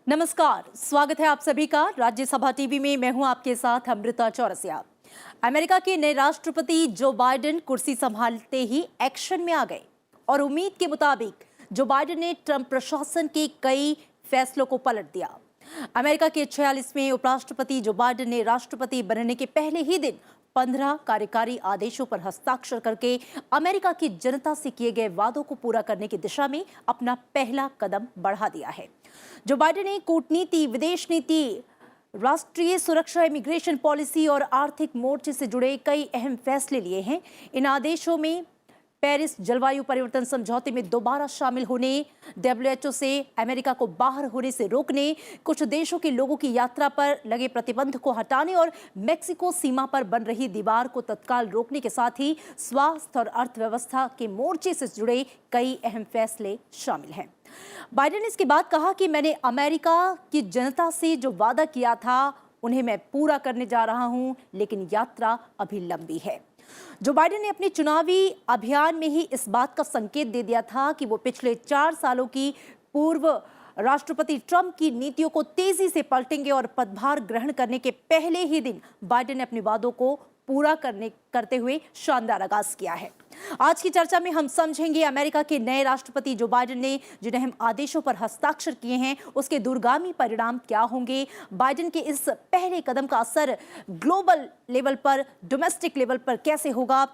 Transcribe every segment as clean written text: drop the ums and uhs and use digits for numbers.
नमस्कार, स्वागत है आप सभी का राज्यसभा टीवी में। मैं हूं आपके साथ अमृता चौरसिया। अमेरिका के नए राष्ट्रपति जो बाइडेन कुर्सी संभालते ही एक्शन में आ गए और उम्मीद के मुताबिक जो बाइडेन ने ट्रंप प्रशासन के कई फैसलों को पलट दिया। अमेरिका के 46वें उपराष्ट्रपति जो बाइडेन ने राष्ट्रपति बनने के पहले ही दिन 15 कार्यकारी आदेशों पर हस्ताक्षर करके अमेरिका की जनता से किए गए वादों को पूरा करने की दिशा में अपना पहला कदम बढ़ा दिया है। जो बाइडेन ने कूटनीति, विदेश नीति, राष्ट्रीय सुरक्षा, इमिग्रेशन पॉलिसी और आर्थिक मोर्चे से जुड़े कई अहम फैसले लिए हैं। इन आदेशों में पेरिस जलवायु परिवर्तन समझौते में दोबारा शामिल होने, WHO से अमेरिका को बाहर होने से रोकने, कुछ देशों के लोगों की यात्रा पर लगे प्रतिबंध को हटाने और मेक्सिको सीमा पर बन रही दीवार को तत्काल रोकने के साथ ही स्वास्थ्य और अर्थव्यवस्था के मोर्चे से जुड़े कई अहम फैसले शामिल हैं। बाइडेन ने इसके बाद कहा कि मैंने अमेरिका की जनता से जो वादा किया था उन्हें मैं पूरा करने जा रहा हूं, लेकिन यात्रा अभी लंबी है। जो बाइडेन ने अपने चुनावी अभियान में ही इस बात का संकेत दे दिया था कि वो पिछले 4 सालों की पूर्व राष्ट्रपति ट्रंप की नीतियों को तेजी से पलटेंगे और पदभार ग्रहण करने के पहले ही दिन बाइडेन ने अपने वादों को पूरा करते हुए शानदार आगाज किया है। आज की चर्चा में हम समझेंगे अमेरिका के नए राष्ट्रपति जो बाइडेन ने जिन अहम आदेशों पर हस्ताक्षर किए हैं उसके दूरगामी परिणाम क्या होंगे, बाइडेन के इस पहले कदम का असर ग्लोबल लेवल पर, डोमेस्टिक लेवल पर कैसे होगा,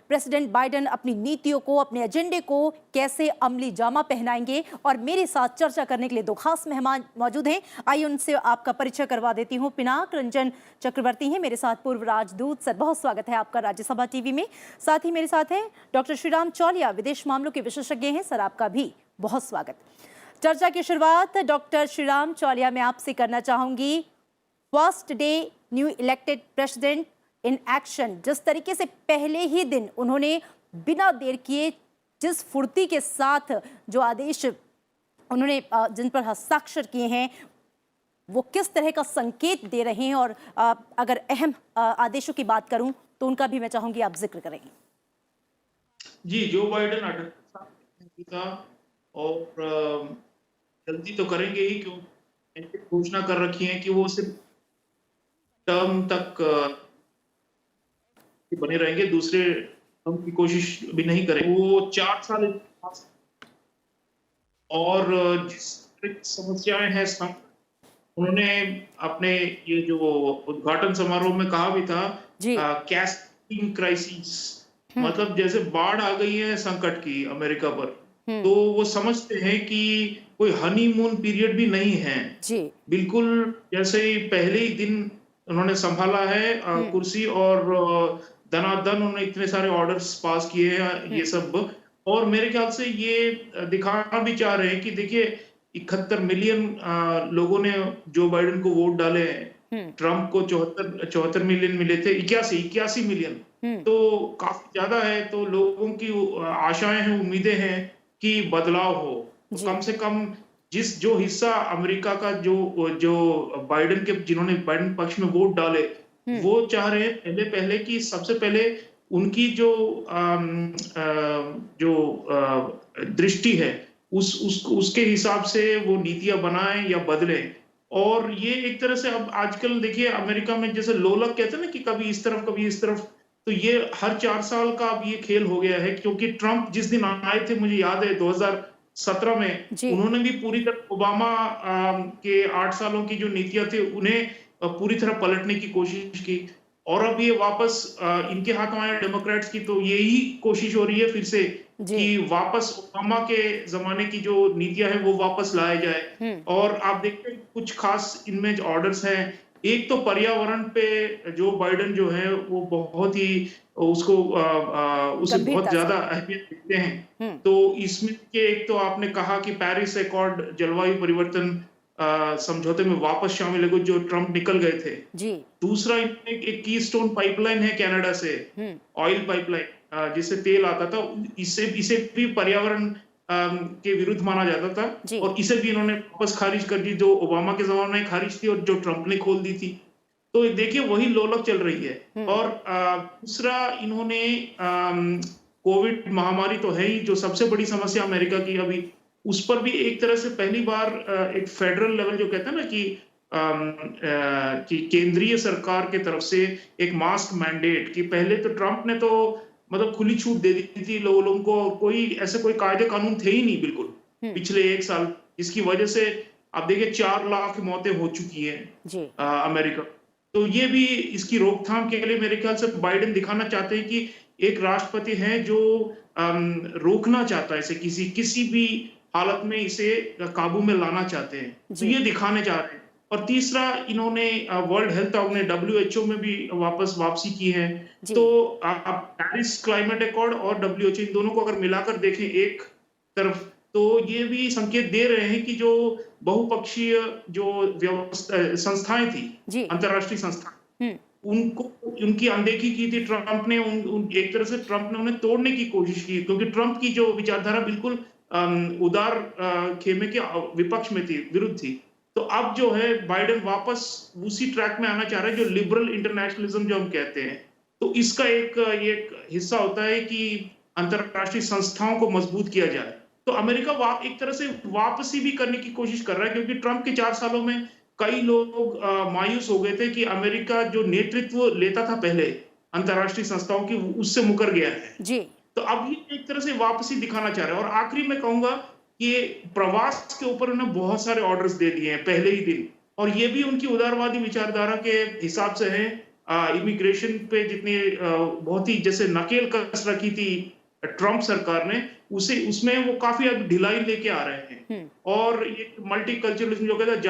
प्रेसिडेंट बाइडेन अपनी नीतियों को, अपने एजेंडे को कैसे अमली जामा पहनाएंगे। और मेरे साथ चर्चा करने के लिए 2 खास मेहमान मौजूद हैं। आइए उनसे आपका परिचय करवा देती हूँ। पिनाक रंजन चक्रवर्ती हैं मेरे साथ, पूर्व राजदूत। सर, बहुत स्वागत है आपका राज्यसभा टीवी में। साथ ही मेरे साथ हैं डॉक्टर श्रीराम चौलिया, विदेश मामलों के विशेषज्ञ हैं। सर, आपका भी बहुत स्वागत। चर्चा की शुरुआत डॉक्टर श्रीराम चौलिया मैं आपसे करना चाहूंगी। First day new elected president in action, जिस तरीके से पहले ही दिन उन्होंने बिना देर किए, जिस फुर्ती के साथ जो आदेश उन्होंने जिन पर हस्ताक्षर किए हैं वो किस तरह का संकेत दे रहे हैं, और अगर अहम आदेशों की बात करूं तो उनका भी मैं चाहूंगी आप जिक्र करें। जी, जो बाइडेन 38 साल का और जल्दी तो करेंगे ही, क्योंकि घोषणा कर रखी है कि वो सिर्फ टर्म तक बने रहेंगे, दूसरे टर्म की कोशिश भी नहीं करेंगे। वो 4 साल और जिस समस्याएं हैं उन्होंने अपने ये जो उद्घाटन समारोह में कहा भी था, कैस्केडिंग क्राइसिस, मतलब जैसे बाढ़ आ गई है संकट की अमेरिका पर, तो वो समझते हैं कि कोई हनीमून पीरियड भी नहीं है। बिल्कुल जैसे ही पहले ही दिन उन्होंने संभाला है कुर्सी, और दनादन उन्होंने इतने सारे ऑर्डर्स पास किए हैं, ये सब। और मेरे ख्याल से ये दिखाना भी चाह रहे हैं कि देखिए 71 मिलियन लोगों ने जो बाइडेन को वोट डाले हैं। ट्रंप को 74 मिलियन मिले थे, 81 मिलियन, तो काफी ज्यादा है। तो लोगों की आशाएं हैं, उम्मीदें हैं कि बदलाव हो। तो कम से कम जो हिस्सा अमेरिका का जो बाइडेन के, जिन्होंने बाइडेन पक्ष में वोट डाले, वो चाह रहे हैं पहले कि सबसे पहले उनकी जो दृष्टि है उसके हिसाब से वो नीतियां बनाएं या बदलें। और ये एक तरह से अब आजकल देखिए अमेरिका में जैसे लोलक कहते हैं ना, कि कभी इस तरफ कभी इस तरफ, तो ये हर 4 साल का अब ये खेल हो गया है। क्योंकि ट्रंप जिस दिन आए थे, मुझे याद है 2017 में, उन्होंने भी पूरी तरह ओबामा के 8 सालों की जो नीतियां थी उन्हें पूरी तरह पलटने की कोशिश की। और अब ये वापस इनके हाथ में आया डेमोक्रेट्स की, तो यही कोशिश हो रही है फिर से कि वापस ओबामा के जमाने की जो नीतियां हैं वो वापस लाया जाए। और आप देखते हैं कुछ खास इनमें जो ऑर्डर्स हैं, एक तो पर्यावरण पे जो बाइडेन जो है वो बहुत ही उसे बहुत ज्यादा अहमियत देते हैं। तो इसमें के एक तो आपने कहा कि पेरिस एकॉर्ड, जलवायु परिवर्तन समझौते में वापस शामिल है, जो ट्रंप निकल गए थे। दूसरा, एक कीस्टोन पाइपलाइन है कनाडा से, ऑयल पाइपलाइन, जिससे तेल आता था, इसे भी पर्यावरण के विरुद्ध माना जाता था, और इसे भी इन्होंने वापस खारिज कर दी, जो ओबामा के जमाने में खारिज थी और जो ट्रंप ने खोल दी थी। तो देखिए वही लोलक चल रही है। और दूसरा, इन्होंने कोविड महामारी तो है ही, जो सबसे बड़ी समस्या अमेरिका की अभी उस पर भी एक तरह से पहली बार एक फेडरल लेवल जो कहते हैं ना कि केंद्रीय सरकार के तरफ से एक मास्क मैंडेट, कि पहले तो ट्रंप ने तो मतलब खुली छूट दे दी थी लोगों को, कोई ऐसे कोई कायदे कानून थे ही नहीं बिल्कुल पिछले एक साल, इसकी वजह से आप देखिए 4 लाख मौतें हो चुकी हैं अमेरिका। तो ये भी इसकी रोकथाम के लिए मेरे ख्याल से बाइडेन दिखाना चाहते हैं कि एक राष्ट्रपति है जो रोकना चाहता है इसे, किसी भी हालत में इसे काबू में लाना चाहते हैं, तो ये दिखाने चाह रहे हैं। और तीसरा, इन्होंने वर्ल्ड हेल्थ ऑर्गेनाइजेशन WHO में भी वापसी की है। तो आप पेरिस क्लाइमेट अकॉर्ड और WHO इन दोनों को अगर मिलाकर देखें एक तरफ, तो ये भी संकेत दे रहे हैं कि जो बहुपक्षीय जो संस्थाएं थी, अंतर्राष्ट्रीय संस्थाएं, उनको उनकी अनदेखी की थी ट्रंप ने। एक तरह से ट्रंप ने उन्हें तोड़ने की कोशिश की, क्योंकि ट्रंप की जो विचारधारा बिल्कुल उदार खेमे के विपक्ष में थी, विरुद्ध थी। तो अब जो है बाइडेन वापस उसी ट्रैक में आना चाह रहे हैं जो लिबरल इंटरनेशनलिज्म जो हम कहते हैं। तो इसका एक हिस्सा होता है कि अंतरराष्ट्रीय संस्थाओं को मजबूत किया जाए। तो अमेरिका एक तरह से वापसी भी करने की कोशिश कर रहा है, क्योंकि ट्रंप के 4 सालों में कई लोग मायूस हो गए थे कि अमेरिका जो नेतृत्व लेता था पहले अंतरराष्ट्रीय संस्थाओं की, उससे मुकर गया है। तो अब ये एक तरह से वापसी दिखाना चाह रहे हैं। और आखिरी में कहूंगा कि प्रवास के ऊपर उन्होंने बहुत सारे ऑर्डर्स दे दिए हैं पहले ही दिन, और ये भी उनकी उदारवादी विचारधारा के हिसाब से है। इमिग्रेशन पे जितनी बहुत ही जैसे नकेल कस रखी थी ट्रंप सरकार ने, उसमें वो काफी अब ढिलाई लेके आ रहे हैं। और ये मल्टीकल्चरलिज्म जो कहता है,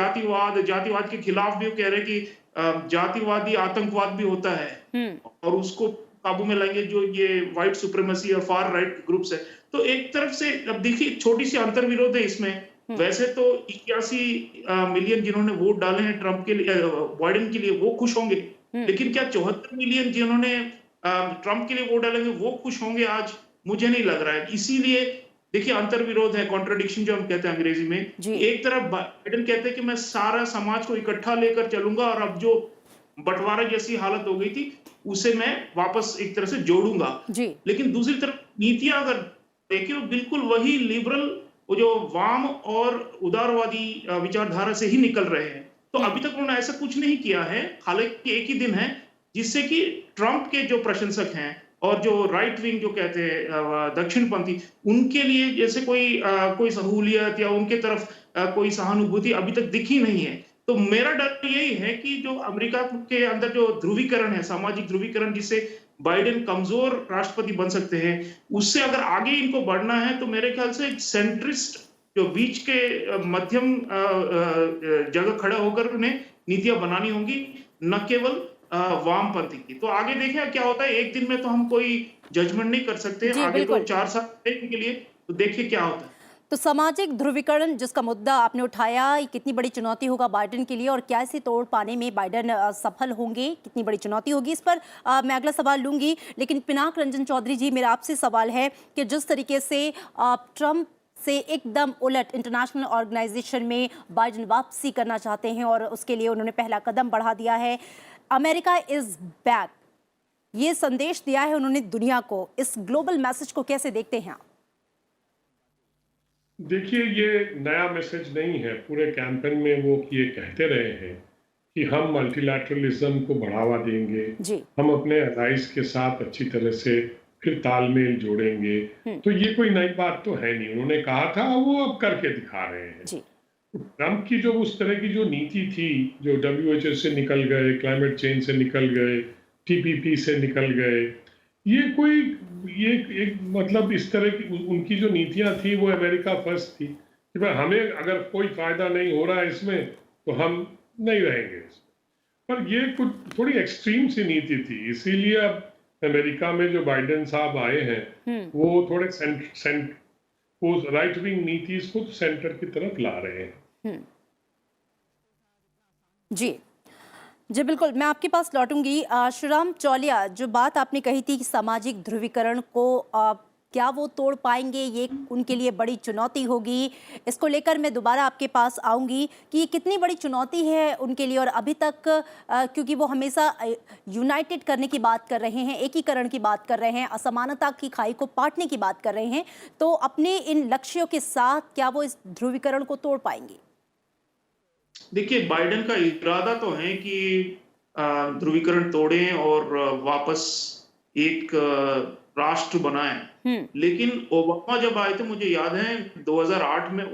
जातिवाद के खिलाफ भी वो कह रहे हैं कि जातिवादी आतंकवाद भी होता है और उसको काबू में लाएंगे जो ये व्हाइट सुप्रीमेसी और फार राइट ग्रुप्स है। तो एक तरफ से अब देखिए छोटी सी अंतर्विरोध है इसमें। वैसे तो 81 मिलियन जिन्होंने वोट डाले हैं ट्रंप के लिए, बाइडेन के लिए, वो खुश होंगे, लेकिन क्या 74 मिलियन जिन्होंने ट्रंप के लिए वोट डालेंगे वो खुश होंगे? आज मुझे नहीं लग रहा है। इसीलिए देखिए अंतर्विरोध है, कॉन्ट्रडिक्शन जो हम कहते हैं अंग्रेजी में। एक तरफ बाइडेन कहते हैं कि मैं सारा समाज को इकट्ठा लेकर चलूंगा और अब जो बंटवारा जैसी हालत हो गई थी उसे मैं वापस एक तरह से जोड़ूंगा, लेकिन दूसरी तरफ नीतियां अगर देखिए वो बिल्कुल वही लिबरल, वो जो वाम और उदारवादी विचारधारा से ही निकल रहे हैं। तो अभी तक उन्होंने ऐसा कुछ नहीं किया है, हालांकि एक ही दिन है जिससे कि ट्रंप के जो प्रशंसक हैं और जो राइट विंग जो कहते हैं दक्षिणपंथी, उनके लिए जैसे कोई सहूलियत या उनके तरफ कोई सहानुभूति अभी तक दिखी नहीं है। तो मेरा डर यही है कि जो अमेरिका के अंदर जो ध्रुवीकरण है, सामाजिक ध्रुवीकरण, जिससे बाइडेन कमजोर राष्ट्रपति बन सकते हैं, उससे अगर आगे इनको बढ़ना है तो मेरे ख्याल से एक सेंट्रिस्ट जो बीच के मध्यम जगह खड़ा होकर उन्हें नीतियां बनानी होंगी, न केवल वामपंथी की। तो आगे देखें क्या होता है। एक दिन में तो हम कोई जजमेंट नहीं कर सकते, आगे तो 4 साल के लिए, तो देखिए क्या होता है। तो सामाजिक ध्रुवीकरण जिसका मुद्दा आपने उठाया, कितनी बड़ी चुनौती होगा बाइडेन के लिए और क्या इसे तोड़ पाने में बाइडेन सफल होंगे, कितनी बड़ी चुनौती होगी, इस पर मैं अगला सवाल लूंगी। लेकिन पिनाक रंजन चौधरी जी, मेरा आपसे सवाल है कि जिस तरीके से ट्रंप से एकदम उलट इंटरनेशनल ऑर्गेनाइजेशन में बाइडेन वापसी करना चाहते हैं और उसके लिए उन्होंने पहला कदम बढ़ा दिया है, अमेरिका इज बैक, ये संदेश दिया है उन्होंने दुनिया को। इस ग्लोबल मैसेज को कैसे देखते हैं आप? देखिए, ये नया मैसेज नहीं है। पूरे कैंपेन में वो ये कहते रहे हैं कि हम मल्टीलैटरलिज्म को बढ़ावा देंगे, हम अपने अलाइज के साथ अच्छी तरह से फिर तालमेल जोड़ेंगे। तो ये कोई नई बात तो है नहीं, उन्होंने कहा था, वो अब करके दिखा रहे हैं। ट्रंप की जो उस तरह की जो नीति थी, जो WHO से निकल गए, क्लाइमेट चेंज से निकल गए, TPP से निकल गए, ये एक मतलब इस तरह की उनकी जो नीतियां थी वो अमेरिका फर्स्ट थी कि भाई हमें अगर कोई फायदा नहीं हो रहा है इसमें तो हम नहीं रहेंगे इसमें। पर ये कुछ थोड़ी एक्सट्रीम सी नीति थी, इसीलिए अब अमेरिका में जो बाइडेन साहब आए हैं वो थोड़े वो राइट विंग नीति को सेंटर की तरफ ला रहे हैं। जी बिल्कुल, मैं आपके पास लौटूंगी। श्रीराम चौलिया, जो बात आपने कही थी कि सामाजिक ध्रुवीकरण को क्या वो तोड़ पाएंगे, ये उनके लिए बड़ी चुनौती होगी। इसको लेकर मैं दोबारा आपके पास आऊंगी कि ये कितनी बड़ी चुनौती है उनके लिए, और अभी तक क्योंकि वो हमेशा यूनाइटेड करने की बात कर रहे हैं, एकीकरण की बात कर रहे हैं, असमानता की खाई को पाटने की बात कर रहे हैं, तो अपने इन लक्ष्यों के साथ क्या वो इस ध्रुवीकरण को तोड़ पाएंगे? देखिए, बाइडेन का इरादा तो है कि ध्रुवीकरण तोड़ें और वापस एक राष्ट्र बनाएं। लेकिन ओबामा जब आए थे, मुझे याद है 2008 में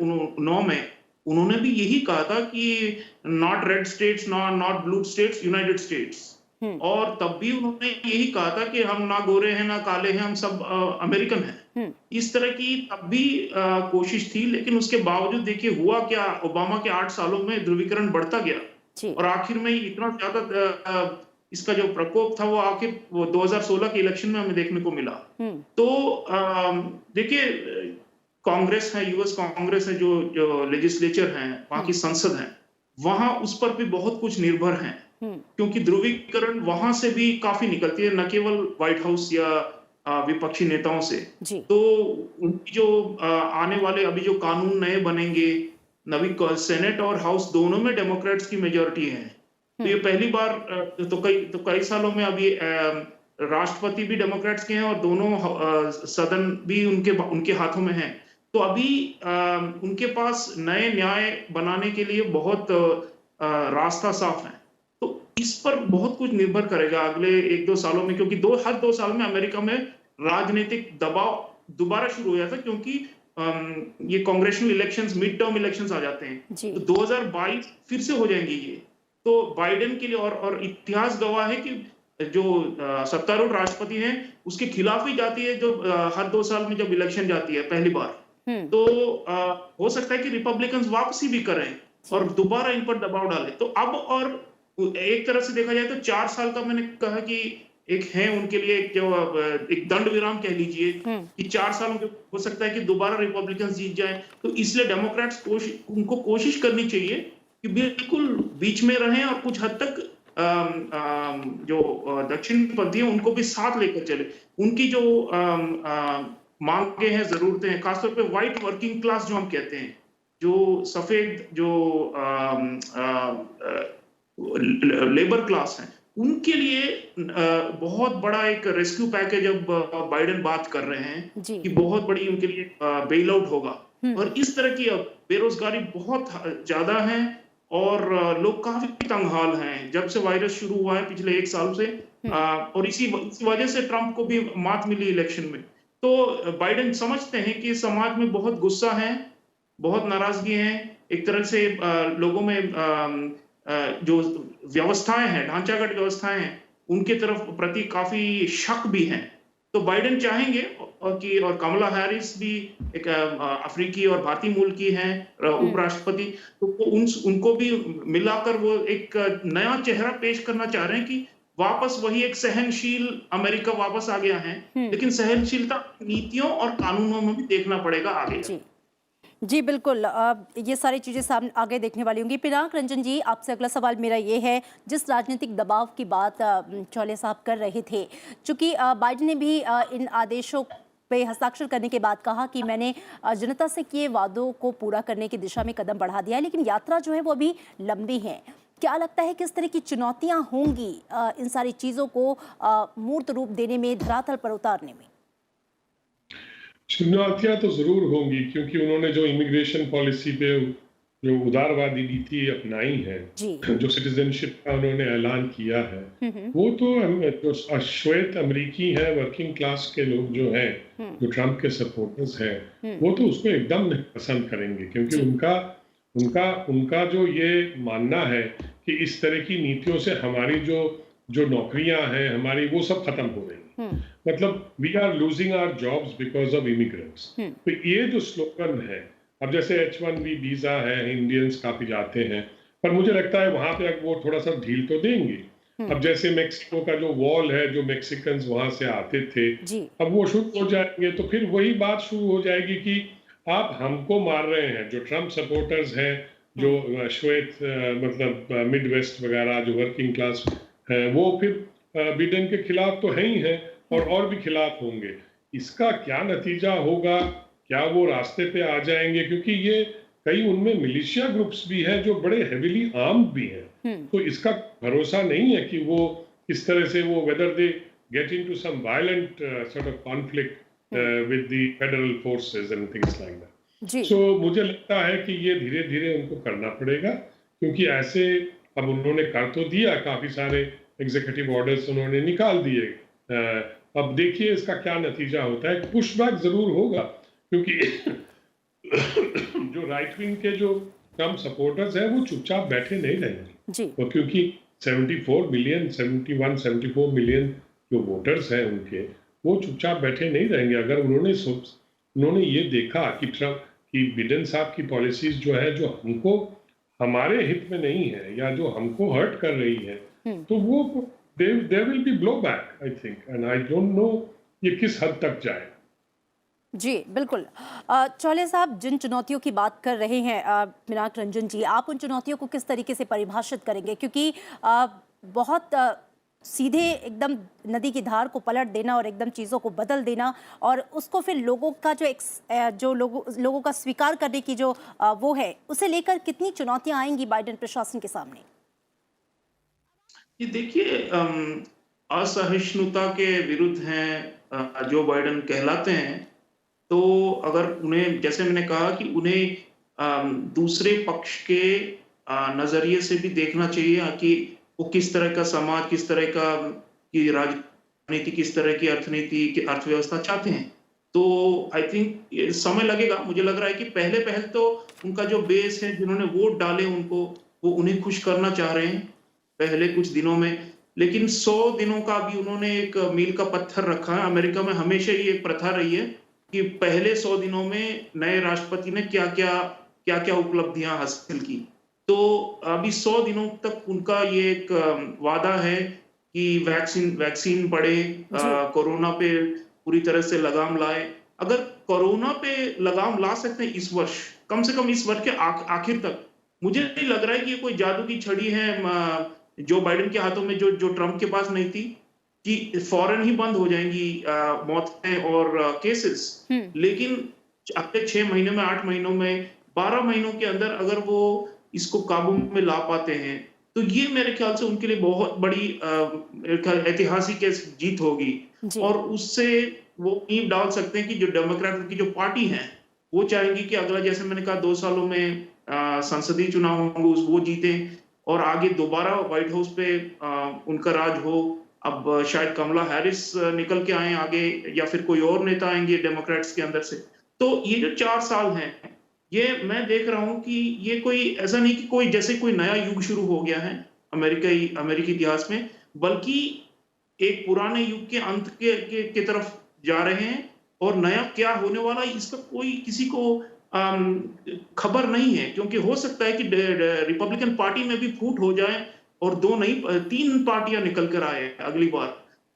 9 में उन्होंने भी यही कहा था कि not red states, not blue states, United states. और तब भी उन्होंने यही कहा था कि हम ना गोरे हैं ना काले हैं, हम सब अमेरिकन हैं। इस तरह की तब भी कोशिश थी, लेकिन उसके बावजूद देखिए हुआ क्या, ओबामा के 8 सालों में ध्रुवीकरण बढ़ता गया और आखिर में इतना ज्यादा इसका जो प्रकोप था वो आखिर वो 2016 के इलेक्शन में हमें देखने को मिला। तो देखिए, कांग्रेस है, यूएस कांग्रेस है, जो लेजिस्लेचर है, वहां की संसद है, वहां उस पर भी बहुत कुछ निर्भर है, क्योंकि ध्रुवीकरण वहां से भी काफी निकलती है, न केवल व्हाइट हाउस या विपक्षी नेताओं से। तो उनकी जो आने वाले अभी जो कानून नए बनेंगे, नवी सेनेट और हाउस दोनों में डेमोक्रेट्स की मेजोरिटी है। तो ये पहली बार तो कई सालों में अभी राष्ट्रपति भी डेमोक्रेट्स के हैं और दोनों सदन भी उनके हाथों में है। तो अभी उनके पास नए न्याय बनाने के लिए बहुत रास्ता साफ है। तो इस पर बहुत कुछ निर्भर करेगा अगले 1-2 सालों में, क्योंकि हर 2 साल में अमेरिका में राजनीतिक दबाव दोबारा शुरू हो जाता है, क्योंकि ये congressional elections, mid term elections आ जाते हैं। तो 2022 फिर से हो जाएंगे ये। तो बाइडेन के लिए और इतिहास गवाह है कि जो सत्तारूढ़ राष्ट्रपति हैं उसके खिलाफ ही जाती है, जो हर 2 साल में जब इलेक्शन जाती है पहली बार। तो हो सकता है कि रिपब्लिकन्स वापसी भी करें और दोबारा इन पर दबाव डालें। तो अब और एक तरह से देखा जाए तो 4 साल का मैंने कहा कि एक है उनके लिए एक दंड विराम कह लीजिए कि 4 सालों के हो सकता है कि दोबारा रिपब्लिकन जीत जाए। तो इसलिए डेमोक्रेट्स उनको कोशिश करनी चाहिए कि बिल्कुल बीच में रहें और कुछ हद तक जो दक्षिणपंथी हैं उनको भी साथ लेकर चले। उनकी जो मांगे हैं, जरूरतें हैं, खासतौर पे व्हाइट वर्किंग क्लास जो हम कहते हैं, जो सफेद जो लेबर क्लास है, उनके लिए बहुत बड़ा एक रेस्क्यू पैकेज अब बाइडेन बात कर रहे हैं कि बहुत बड़ी उनके लिए बेल आउट होगा। और इस तरह की अब बेरोजगारी बहुत ज्यादा है और लोग काफी तंगहाल हैं जब से वायरस शुरू हुआ है पिछले 1 साल से। और इसी वजह से ट्रंप को भी मात मिली इलेक्शन में। तो बाइडेन समझते हैं कि समाज में बहुत गुस्सा है, बहुत नाराजगी है, एक तरह से लोगों में जो व्यवस्थाएं हैं, ढांचागत व्यवस्थाएं हैं, उनके तरफ प्रति काफी शक भी है। तो बाइडेन चाहेंगे और कमला हैरिस भी एक अफ्रीकी और भारतीय मूल की हैं उपराष्ट्रपति, तो उनको भी मिलाकर वो एक नया चेहरा पेश करना चाह रहे हैं कि वापस वही एक सहनशील अमेरिका वापस आ गया है। लेकिन सहनशीलता नीतियों और कानूनों में भी देखना पड़ेगा आगे। जी बिल्कुल, ये सारी चीज़ें सामने आगे देखने वाली होंगी। पिनाक रंजन जी, आपसे अगला सवाल मेरा ये है, जिस राजनीतिक दबाव की बात चौले साहब कर रहे थे, चूंकि बाइडेन ने भी इन आदेशों पे हस्ताक्षर करने के बाद कहा कि मैंने जनता से किए वादों को पूरा करने की दिशा में कदम बढ़ा दिया है, लेकिन यात्रा जो है वो अभी लंबी है। क्या लगता है किस तरह की चुनौतियां होंगी इन सारी चीज़ों को मूर्त रूप देने में, धरातल पर उतारने में? चुनौतियां तो जरूर होंगी, क्योंकि उन्होंने जो इमिग्रेशन पॉलिसी पे जो उदारवादी नीति अपनाई है, जो सिटीजनशिप का उन्होंने ऐलान किया है, वो तो जो श्वेत अमेरिकी हैं, वर्किंग क्लास के लोग जो हैं, जो ट्रंप के सपोर्टर्स हैं, वो तो उसको एकदम नहीं पसंद करेंगे, क्योंकि उनका जो ये मानना है कि इस तरह की नीतियों से हमारी जो नौकरियां हैं हमारी, वो सब खत्म हो गई। मतलब we are losing our jobs because of immigrants. तो ये जो स्लोगन है, अब जैसे H1B वीजा है, इंडियंस काफी जाते हैं, पर मुझे लगता है वहां पे वो थोड़ा सा ढील तो देंगे। अब जैसे मेक्सिको का जो वॉल है, जो मेक्सिकन्स वहां से आते थे, अब वो शुरू हो जाएंगे, तो फिर वही बात शुरू हो जाएगी कि आप हमको मार रहे हैं। जो ट्रंप सपोर्टर्स हैं, जो श्वेत मतलब मिड वेस्ट वगैरह जो वर्किंग क्लास है, वो फिर बिडेन के खिलाफ तो है ही है और भी खिलाफ होंगे। इसका क्या नतीजा होगा, क्या वो रास्ते पे आ जाएंगे, क्योंकि ये कई उनमें मिलिशिया ग्रुप्स भी हैं जो बड़े हेविली आर्म्ड भी हैं, तो इसका भरोसा नहीं है कि वो किस तरह से वो whether they get into some violent sort of conflict with the federal forces and things like that. So मुझे लगता है कि ये धीरे धीरे उनको करना पड़ेगा, क्योंकि ऐसे अब उन्होंने कर तो दिया, काफी सारे एग्जीक्यूटिव ऑर्डर्स उन्होंने निकाल दिए, अब देखिए इसका क्या नतीजा होता है। पुशबैक जरूर होगा, क्योंकि जो राइट विंग के जो कम सपोर्टर्स हैं वो चुपचाप बैठे नहीं रहेंगे, तो क्योंकि 74 मिलियन 74 मिलियन जो वोटर्स हैं उनके, वो चुपचाप बैठे नहीं रहेंगे। अगर उन्होंने ये देखा कि बिडेन साहब की पॉलिसीज जो है, जो हमको हमारे हित में नहीं है या जो हमको हर्ट कर रही है, तो वो there will be blowback, I think, and I don't know ये किस हद तक जाए। जी बिल्कुल। चौले साहब, जिन चुनौतियों की बात कर रहे हैं पिनाक रंजन जी, आप उन चुनौतियों को किस तरीके से परिभाषित करेंगे? क्योंकि बहुत सीधे एकदम नदी की धार को पलट देना और एकदम चीज़ों को बदल देना, और उसको फिर लोगों का जो लोगों का स्वीकार करने की जो वो है, उसे लेकर कितनी चुनौतियां आएंगी बाइडेन प्रशासन के सामने? ये देखिए, असहिष्णुता के विरुद्ध हैं जो बाइडेन कहलाते हैं, तो अगर उन्हें, जैसे मैंने कहा कि उन्हें दूसरे पक्ष के नजरिए से भी देखना चाहिए कि वो किस तरह का समाज, किस तरह का की राजनीति, किस तरह की अर्थनीति की अर्थव्यवस्था चाहते हैं। तो आई थिंक समय लगेगा। मुझे लग रहा है कि पहल तो उनका जो बेस है, जिन्होंने वोट डाले उनको, वो उन्हें खुश करना चाह रहे हैं पहले कुछ दिनों में, लेकिन 100 दिनों का भी उन्होंने एक मील का पत्थर रखा है। अमेरिका में हमेशा ही एक प्रथा रही है कि पहले 100 दिनों में नए राष्ट्रपति ने क्या उपलब्धियां हासिल की। तो अभी 100 दिनों तक उनका ये एक वादा है कि वैक्सीन बढ़े, कोरोना पे पूरी तरह से लगाम लाए। अगर कोरोना पे लगाम ला सकते हैं इस वर्ष, कम से कम इस वर्ष के आखिर तक, मुझे नहीं लग रहा है कि ये कोई जादू की छड़ी है जो बाइडेन के हाथों में, जो ट्रम्प के पास नहीं थी, कि फौरन ही बंद हो जाएंगी मौतें और केसेस। लेकिन अगले 6 महीने में, 8 महीनों में, 12 महीनों के अंदर अगर वो इसको काबू में ला पाते हैं, तो ये मेरे ख्याल से उनके लिए बहुत बड़ी ऐतिहासिक जीत होगी। और उससे वो नींव डाल सकते हैं कि जो डेमोक्रेट की जो पार्टी है, वो चाहेंगी कि अगला, जैसे मैंने कहा, 2 सालों में संसदीय चुनाव होंगे, वो जीते और आगे दोबारा व्हाइट हाउस पे उनका राज हो। अब शायद कमला हैरिस निकल के आए आगे, या फिर कोई और नेता आएंगे डेमोक्रेट्स के अंदर से। तो ये जो 4 साल हैं, ये मैं देख रहा हूं कि ये कोई ऐसा नहीं कि कोई जैसे कोई नया युग शुरू हो गया है अमेरिकी इतिहास में, बल्कि एक पुराने युग के अंत के तरफ जा रहे हैं। और नया क्या होने वाला है, इसका कोई किसी को खबर नहीं है, क्योंकि हो सकता है कि रिपब्लिकन पार्टी में भी फूट हो जाए और 3 पार्टियां निकल कर आए अगली बार।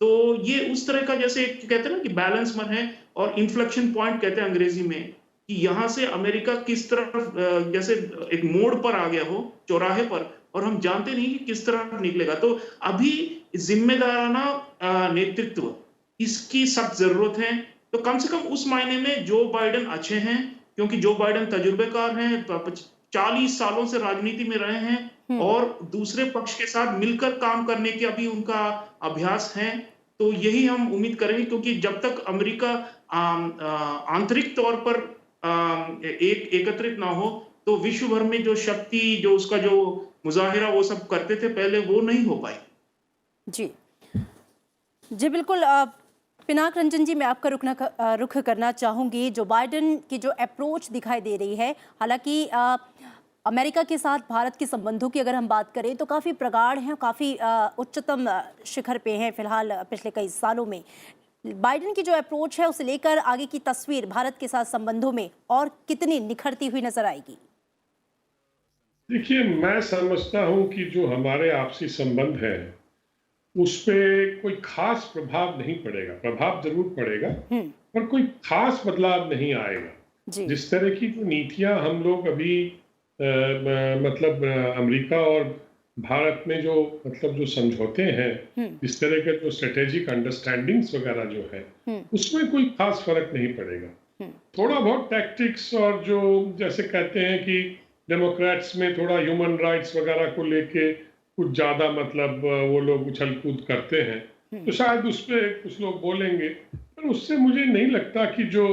तो ये उस तरह का, जैसे कहते हैं ना कि बैलेंस मन है और इन्फ्लेक्शन पॉइंट कहते हैं अंग्रेजी में, कि यहां से अमेरिका किस तरफ, जैसे एक मोड़ पर आ गया हो, चौराहे पर, और हम जानते नहीं कि किस तरह निकलेगा। तो अभी जिम्मेदाराना नेतृत्व, इसकी सख्त जरूरत है। तो कम से कम उस मायने में जो बाइडेन अच्छे हैं, क्योंकि जो बाइडेन तजुर्बेकार हैं, 40 सालों से राजनीति में रहे हैं और दूसरे पक्ष के साथ मिलकर काम करने के अभी उनका अभ्यास है। तो यही हम उम्मीद करेंगे, क्योंकि जब तक अमेरिका आंतरिक तौर पर एकत्रित ना हो, तो विश्व भर में जो शक्ति, जो उसका जो मुजाहिरा वो सब करते थे पहले, वो नहीं हो पाई। जी बिल्कुल। पिनाक रंजन जी, मैं आपका रुख करना चाहूंगी। जो बाइडेन की जो अप्रोच दिखाई दे रही है, हालांकि अमेरिका के साथ भारत के संबंधों की अगर हम बात करें तो काफ़ी प्रगाढ़ हैं, काफ़ी उच्चतम शिखर पे हैं फिलहाल पिछले कई सालों में। बाइडेन की जो अप्रोच है, उसे लेकर आगे की तस्वीर भारत के साथ संबंधों में और कितनी निखरती हुई नजर आएगी? देखिए, मैं समझता हूं कि जो हमारे आपसी संबंध है, उस पे कोई खास प्रभाव नहीं पड़ेगा। प्रभाव जरूर पड़ेगा, पर कोई खास बदलाव नहीं आएगा। जिस तरह की जो नीतियां हम लोग अभी मतलब अमेरिका और भारत में जो मतलब जो समझौते हैं, इस तरह के जो स्ट्रेटेजिक अंडरस्टैंडिंग्स वगैरह जो है, उसमें कोई खास फर्क नहीं पड़ेगा। थोड़ा बहुत टैक्टिक्स और जो जैसे कहते हैं कि डेमोक्रेट्स में थोड़ा ह्यूमन राइट्स वगैरह को लेके कुछ ज्यादा मतलब वो लोग उछल कूद करते हैं, तो शायद उस पे कुछ लोग बोलेंगे, पर उससे मुझे नहीं लगता कि जो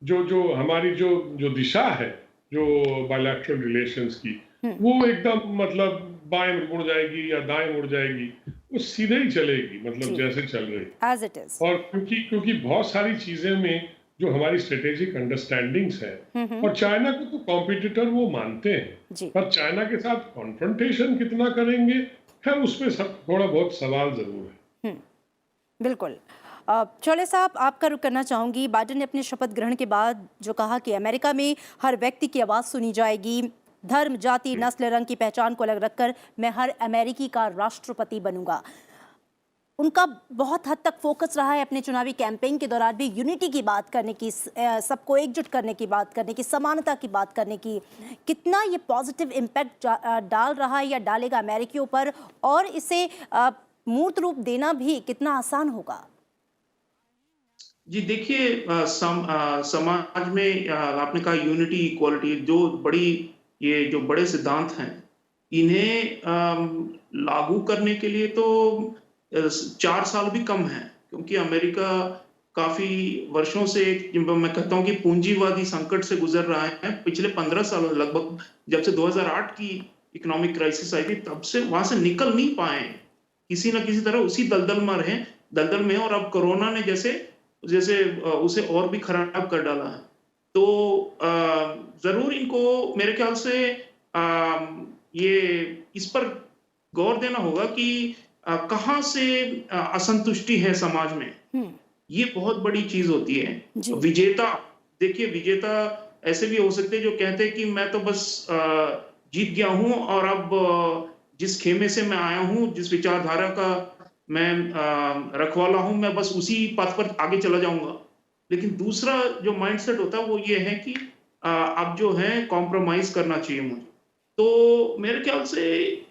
जो जो हमारी जो जो दिशा है जो बायलैटरल रिलेशंस की, वो एकदम मतलब बाएं मुड़ जाएगी या दाएं मुड़ जाएगी, वो सीधे ही चलेगी, मतलब जैसे चल रही एज इट इज। और क्योंकि बहुत सारी चीजें में जो हमारी स्ट्रेटेजिक अंडरस्टैंडिंग्स है, और चाइना को तो कॉम्पिटिटर वो मानते हैं, पर चाइना के साथ कॉन्फ्रंटेशन कितना करेंगे, खैर उसमें सब थोड़ा बहुत सवाल जरूर है। बिल्कुल। चौले साहब, आपका रुख करना चाहूंगी। बाइडेन ने अपने शपथ ग्रहण के बाद जो कहा कि अमेरिका में हर व्यक्ति की आवाज़ सुनी जाएगी, धर्म, जाति, नस्ल, रंग की पहचान को अलग रखकर मैं हर अमेरिकी का राष्ट्रपति बनूंगा। उनका बहुत हद तक फोकस रहा है अपने चुनावी कैंपेन के दौरान भी यूनिटी की बात करने की, सबको एकजुट करने की बात करने की, समानता की बात करने की। कितना ये पॉजिटिव इम्पैक्ट डाल रहा है या डालेगा अमेरिकियों पर, और इसे मूर्त रूप देना भी कितना आसान होगा? जी देखिए, समाज में आपने कहा यूनिटी, इक्वालिटी, ये जो बड़े सिद्धांत हैं, इन्हें लागू करने के लिए तो 4 साल भी कम है, क्योंकि अमेरिका काफी वर्षों से मैं कहता हूं कि पूंजीवादी संकट से गुजर रहा है। पिछले 15 सालों लगभग, जब से 2008 की इकोनॉमिक क्राइसिस आई थी, तब से वहां से निकल नहीं पाए, किसी ना किसी तरह उसी दलदल में, और अब कोरोना ने जैसे उसे और भी खराब कर डाला है। तो जरूर इनको मेरे ख्याल से ये इस पर गौर देना होगा कि कहां से असंतुष्टि है समाज में। ये बहुत बड़ी चीज होती है। विजेता, देखिए विजेता ऐसे भी हो सकते हैं जो कहते हैं कि मैं तो बस जीत गया हूं, और अब जिस खेमे से मैं आया हूं, जिस विचारधारा का मैं रखवाला हूं, मैं बस उसी पथ पर आगे चला जाऊंगा। लेकिन दूसरा जो माइंडसेट होता है वो ये है कि अब जो है कॉम्प्रोमाइज करना चाहिए मुझे। तो मेरे ख्याल से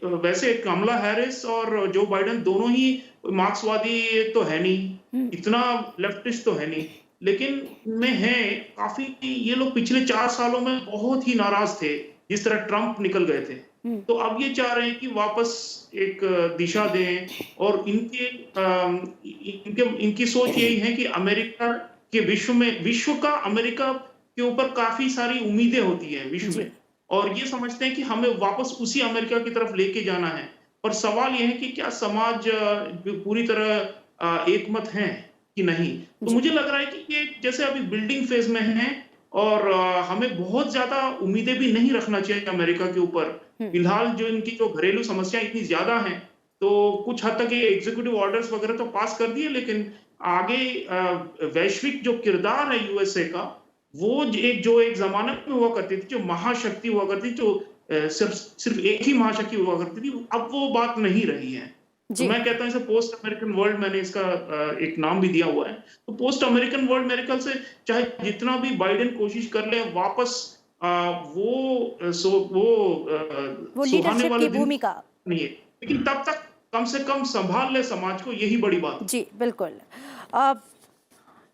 वैसे कमला हैरिस और जो बाइडेन दोनों ही मार्क्सवादी तो है नहीं, इतना लेफ्टिस्ट तो है नहीं, लेकिन में है काफी। ये लोग पिछले 4 सालों में बहुत ही नाराज थे जिस तरह ट्रंप निकल गए थे। तो अब ये चाह रहे हैं कि वापस एक दिशा दें, और इनकी सोच यही है कि अमेरिका के विश्व का अमेरिका के ऊपर काफी सारी उम्मीदें होती हैं विश्व में, और ये समझते हैं कि हमें वापस उसी अमेरिका की तरफ लेके जाना है। पर सवाल यह है कि क्या समाज पूरी तरह एकमत है कि नहीं। तो मुझे लग रहा है कि ये जैसे अभी बिल्डिंग फेज में है, और हमें बहुत ज्यादा उम्मीदें भी नहीं रखना चाहिए अमेरिका के ऊपर। फिलहाल जो इनकी जो घरेलू समस्याएं इतनी ज्यादा हैं, तो कुछ हद तक ये एग्जीक्यूटिव ऑर्डर्स वगैरह तो पास कर दिए, लेकिन आगे वैश्विक जो किरदार है यूएसए का, वो जो एक जमाने में हुआ करती थी, जो महाशक्ति हुआ करती थी, जो सिर्फ एक ही महाशक्ति हुआ करती थी, अब वो बात नहीं रही है। तो मैं कहता हूं इसे पोस्ट अमेरिकन वर्ल्ड, मैंने इसका एक नाम भी दिया हुआ है। तो पोस्ट अमेरिकन वर्ल्ड मेरे ख्याल से चाहे जितना भी बाइडेन कोशिश कर ले, वापस वो लीडरशिप की भूमिका नहीं है, लेकिन तब तक कम से कम संभाल ले समाज को, यही बड़ी बात। जी बिल्कुल।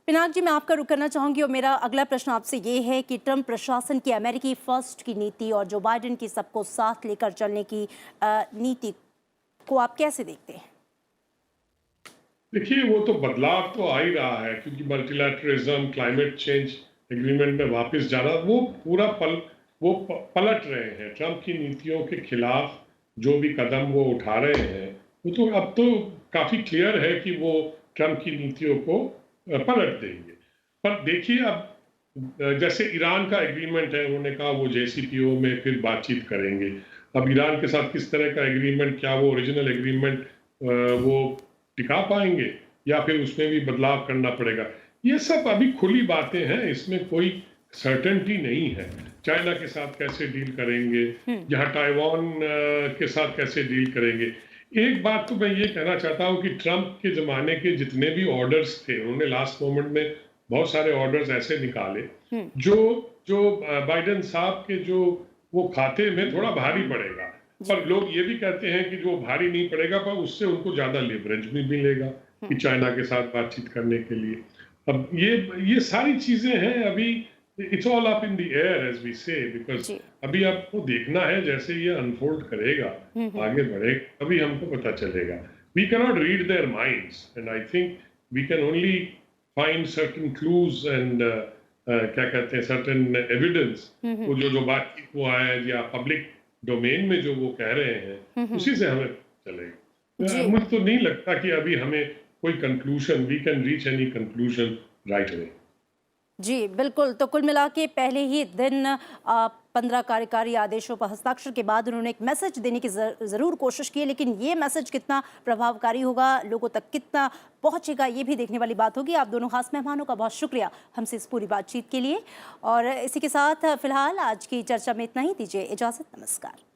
पिनाक जी, मैं आपका रुख करना चाहूंगी, और मेरा अगला प्रश्न आपसे ये है कि ट्रंप प्रशासन की अमेरिकी फर्स्ट की नीति और जो बाइडेन की सबको साथ लेकर चलने की नीति को आप कैसे देखते हैं? देखिए, वो तो बदलाव तो आ ही रहा है, क्योंकि मल्टीलैटरलिज्म, क्लाइमेट चेंज एग्रीमेंट में वापस जाना, वो पूरा पलट रहे हैं। ट्रंप की नीतियों के खिलाफ जो भी कदम वो उठा रहे हैं, वो तो अब तो काफी क्लियर है कि वो ट्रंप की नीतियों को पलट देंगे। पर देखिए, अब जैसे ईरान का एग्रीमेंट है, उन्होंने कहा वो JCPOA में फिर बातचीत करेंगे। अब ईरान के साथ किस तरह का एग्रीमेंट, क्या वो ओरिजिनल एग्रीमेंट वो टिका पाएंगे, या फिर उसमें भी बदलाव करना पड़ेगा। ये सब अभी खुली बातें हैं, इसमें कोई सर्टेनिटी नहीं है। चाइना के साथ कैसे डील करेंगे, यहाँ ताइवान के साथ कैसे डील करेंगे। एक बात तो मैं ये कहना चाहता हूँ कि ट्रंप के ज़माने के जितने भी ऑर्डर्स थे, उन्होंने लास्ट मोमेंट में बहुत सारे ऑर्डर्स ऐसे निकाले जो बाइडेन साहब के जो वो खाते में थोड़ा भारी पड़ेगा। पर लोग ये भी कहते हैं कि जो भारी नहीं पड़ेगा पर उससे उनको ज्यादा लेवरेज भी मिलेगा कि चाइना के साथ बातचीत करने के लिए। अब ये सारी चीजें हैं, अभी it's all up in the air as we say, because अभी आपको देखना है जैसे ये अनफोल्ड करेगा, आगे बढ़ेगा, अभी हमको पता चलेगा। We can not read their minds and I think we can only find certain clues and क्या कहते हैं सर्टेन एविडेंस, वो जो बातचीत हुआ है या पब्लिक डोमेन में जो वो कह रहे हैं उसी से हमें चलेगा। मुझे तो नहीं लगता कि अभी हमें कोई conclusion, we can reach any conclusion right away. जी बिल्कुल, तो कुल मिला के पहले ही दिन 15 कार्यकारी आदेशों पर हस्ताक्षर के बाद उन्होंने एक मैसेज देने की ज़रूर कोशिश की है, लेकिन ये मैसेज कितना प्रभावकारी होगा, लोगों तक कितना पहुंचेगा, ये भी देखने वाली बात होगी। आप दोनों खास मेहमानों का बहुत शुक्रिया हमसे इस पूरी बातचीत के लिए। और इसी के साथ फिलहाल आज की चर्चा में इतना ही, दीजिए इजाज़त, नमस्कार।